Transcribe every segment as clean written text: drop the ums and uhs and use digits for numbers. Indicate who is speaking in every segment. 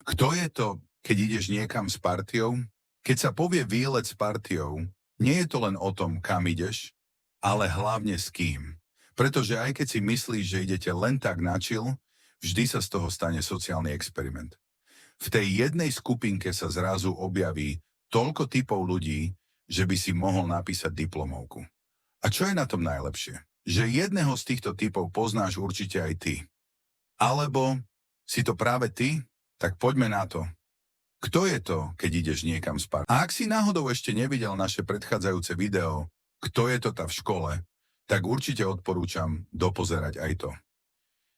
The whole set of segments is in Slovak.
Speaker 1: Kto je to, keď ideš niekam s partiou? Keď sa povie výlet s partiou, nie je to len o tom, kam ideš, ale hlavne s kým. Pretože aj keď si myslíš, že idete len tak na chill, vždy sa z toho stane sociálny experiment. V tej jednej skupinke sa zrazu objaví toľko typov ľudí, že by si mohol napísať diplomovku. A čo je na tom najlepšie? Že jedného z týchto typov poznáš určite aj ty. Alebo si to práve ty? Tak poďme na to. Kto je to, keď ideš niekam spať? A ak si náhodou ešte nevidel naše predchádzajúce video, kto je to tá v škole, tak určite odporúčam dopozerať aj to.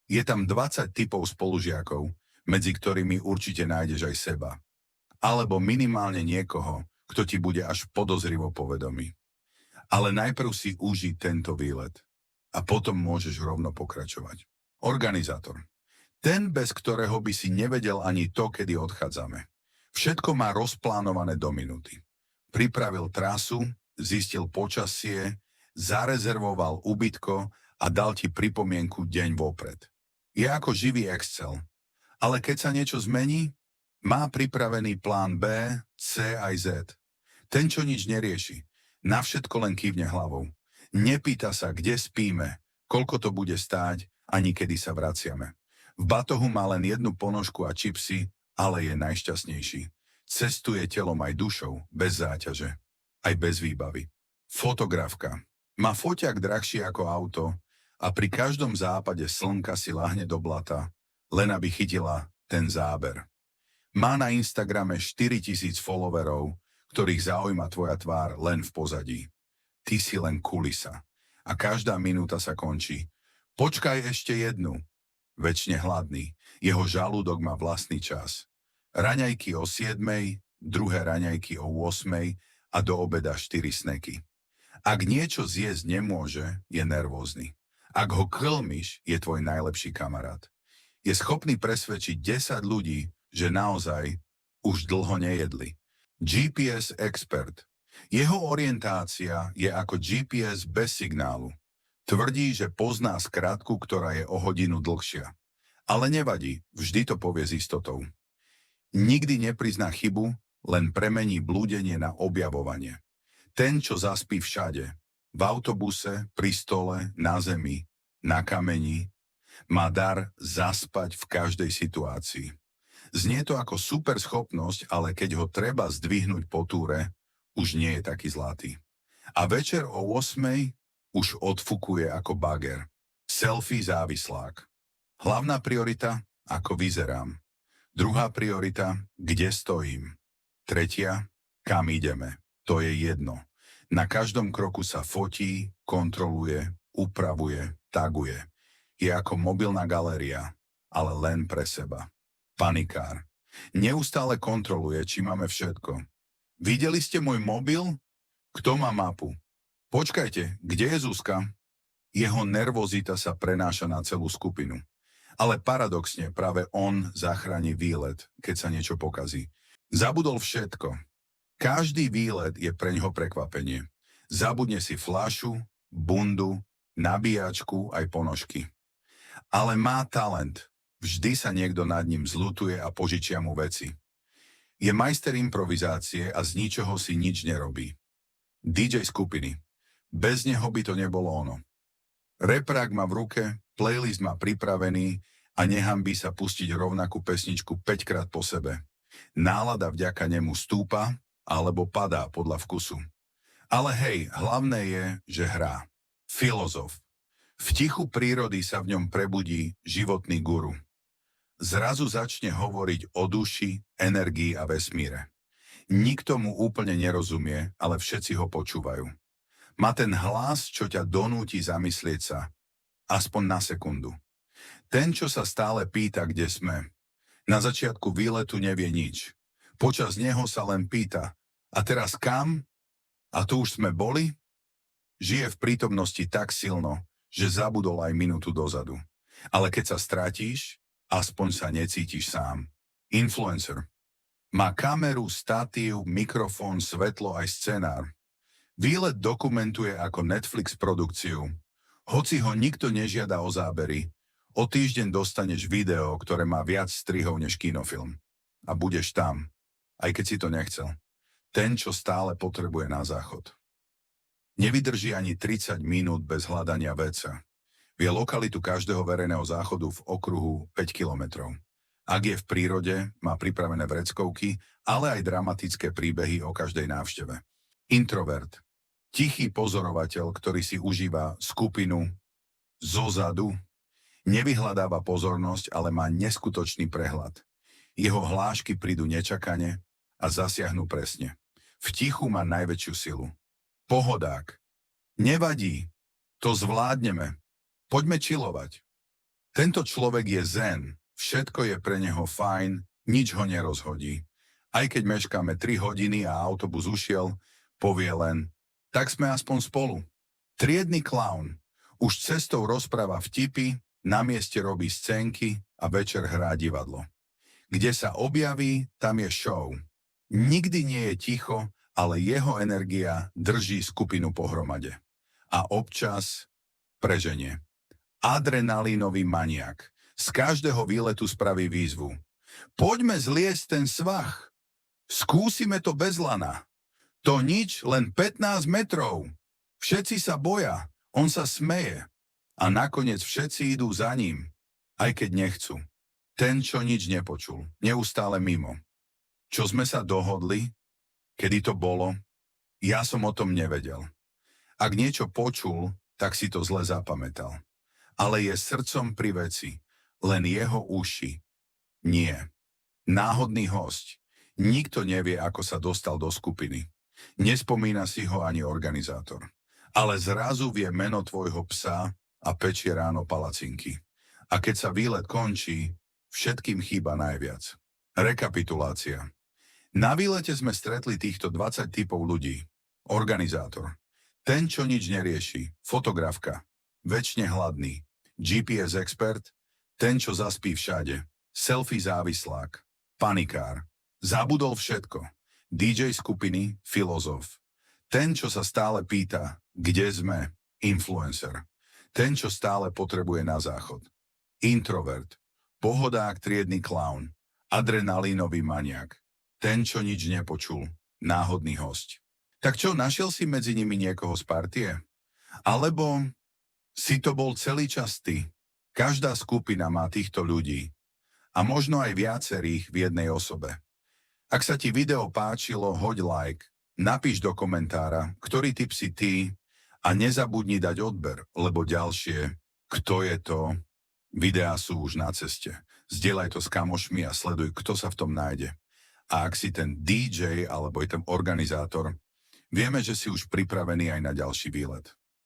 Speaker 1: Je tam 20 typov spolužiakov, medzi ktorými určite nájdeš aj seba. Alebo minimálne niekoho, kto ti bude až podozrivo povedomý. Ale najprv si uži tento výlet. A potom môžeš rovno pokračovať. Organizátor. Ten, bez ktorého by si nevedel ani to, kedy odchádzame. Všetko má rozplánované do minúty. Pripravil trasu, zistil počasie, zarezervoval ubytko a dal ti pripomienku deň vopred. Je ako živý Excel. Ale keď sa niečo zmení, má pripravený plán B, C aj Z. Ten, čo nič nerieši, na všetko len kývne hlavou. Nepýta sa, kde spíme, koľko to bude stáť, ani kedy sa vraciame. V batohu má len jednu ponožku a čipsy, ale je najšťastnejší. Cestuje telom aj dušou, bez záťaže, aj bez výbavy. Fotografka. Má foťák drahší ako auto a pri každom západe slnka si lahne do blata, len aby chytila ten záber. Má na Instagrame 4000 followerov, ktorých zaujíma tvoja tvár len v pozadí. Ty si len kulisa a každá minúta sa končí. Počkaj ešte jednu. Večne hladný, jeho žalúdok má vlastný čas. Raňajky o 7, druhé raňajky o 8 a do obeda 4 sneky. Ak niečo zjesť nemôže, je nervózny. Ak ho klmiš, je tvoj najlepší kamarát. Je schopný presvedčiť 10 ľudí, že naozaj už dlho nejedli. GPS expert. Jeho orientácia je ako GPS bez signálu. Tvrdí, že pozná skratku, ktorá je o hodinu dlhšia. Ale nevadí, vždy to povie s istotou. Nikdy neprizná chybu, len premení blúdenie na objavovanie. Ten, čo zaspí všade, v autobuse, pri stole, na zemi, na kameni, má dar zaspať v každej situácii. Znie to ako super schopnosť, ale keď ho treba zdvihnúť po túre, už nie je taký zlatý. A večer o 8 už odfukuje ako bager. Selfie závislák. Hlavná priorita, ako vyzerám. Druhá priorita, kde stojím. Tretia, kam ideme. To je jedno. Na každom kroku sa fotí, kontroluje, upravuje, taguje. Je ako mobilná galéria, ale len pre seba. Panikár. Neustále kontroluje, či máme všetko. Videli ste môj mobil? Kto má mapu? Počkajte, kde je Zuzka? Jeho nervozita sa prenáša na celú skupinu. Ale paradoxne práve on zachráni výlet, keď sa niečo pokazí. Zabudol všetko. Každý výlet je preňho prekvapenie. Zabudne si fľašu, bundu, nabíjačku aj ponožky. Ale má talent. Vždy sa niekto nad ním zľutuje a požičia mu veci. Je majster improvizácie a z ničoho si nič nerobí. DJ skupiny. Bez neho by to nebolo ono. Reprák má v ruke, playlist má pripravený a nehanbí sa pustiť rovnakú pesničku 5 krát po sebe. Nálada vďaka nemu stúpa alebo padá podľa vkusu. Ale hej, hlavné je, že hrá. Filozof. V tichu prírody sa v ňom prebudí životný guru. Zrazu začne hovoriť o duši, energii a vesmíre. Nikto mu úplne nerozumie, ale všetci ho počúvajú. Má ten hlas, čo ťa donúti zamyslieť sa. Aspoň na sekundu. Ten, čo sa stále pýta, kde sme. Na začiatku výletu nevie nič. Počas neho sa len pýta. A teraz kam? A tu už sme boli? Žije v prítomnosti tak silno, že zabudol aj minútu dozadu. Ale keď sa stratíš, aspoň sa necítiš sám. Influencer. Má kameru, statív, mikrofón, svetlo aj scenár. Výlet dokumentuje ako Netflix produkciu. Hoci ho nikto nežiada o zábery, o týždeň dostaneš video, ktoré má viac strihov než kinofilm. a budeš tam, aj keď si to nechcel. Ten, čo stále potrebuje na záchod. Nevydrží ani 30 minút bez hľadania veca. Vie lokalitu každého verejného záchodu v okruhu 5 kilometrov. Ak je v prírode, má pripravené vreckovky, ale aj dramatické príbehy o každej návšteve. Introvert. Tichý pozorovateľ, ktorý si užíva skupinu zozadu, nevyhľadáva pozornosť, ale má neskutočný prehľad. Jeho hlášky prídu nečakane a zasiahnu presne. V tichu má najväčšiu silu. Pohodák. Nevadí. To zvládneme. Poďme čilovať. Tento človek je zen. Všetko je pre neho fajn, nič ho nerozhodí. Aj keď meškáme 3 hodiny a autobus ušiel, povie len, tak sme aspoň spolu. Triedny klaun. Už cestou rozpráva vtipy, na mieste robí scénky a večer hrá divadlo. Kde sa objaví, tam je show. Nikdy nie je ticho, ale jeho energia drží skupinu pohromade. A občas preženie. Adrenalínový maniak. Z každého výletu spraví výzvu. Poďme zliesť ten svah. Skúsime to bez lana. To nič, len 15 metrov. Všetci sa boja, on sa smeje. A nakoniec všetci idú za ním, aj keď nechcú. Ten, čo nič nepočul, neustále mimo. Čo sme sa dohodli? Kedy to bolo? Ja som o tom nevedel. Ak niečo počul, tak si to zle zapamätal. Ale je srdcom pri veci, len jeho uši. Nie. Náhodný hosť. Nikto nevie, ako sa dostal do skupiny. Nespomína si ho ani organizátor. Ale zrazu vie meno tvojho psa a pečie ráno palacinky. A keď sa výlet končí, všetkým chýba najviac. Rekapitulácia. Na výlete sme stretli týchto 20 typov ľudí. Organizátor. Ten, čo nič nerieši. Fotografka. Večne hladný. GPS expert. Ten, čo zaspí všade. Selfie závislák. Panikár. Zabudol všetko. DJ skupiny. Filozof. Ten, čo sa stále pýta, kde sme. Influencer. Ten, čo stále potrebuje na záchod. Introvert. Pohodák, triedny klaun. Adrenalínový maniak. Ten, čo nič nepočul. Náhodný hosť. Tak čo, našiel si medzi nimi niekoho z partie? Alebo si to bol celý čas ty? Každá skupina má týchto ľudí. A možno aj viacerých v jednej osobe. Ak sa ti video páčilo, hoď like. Napíš do komentára, ktorý typ si ty a nezabudni dať odber, lebo ďalšie, kto je to, videá sú už na ceste. Zdieľaj to s kamošmi a sleduj, kto sa v tom nájde. A ak si ten DJ alebo je ten organizátor, vieme, že si už pripravený aj na ďalší výlet.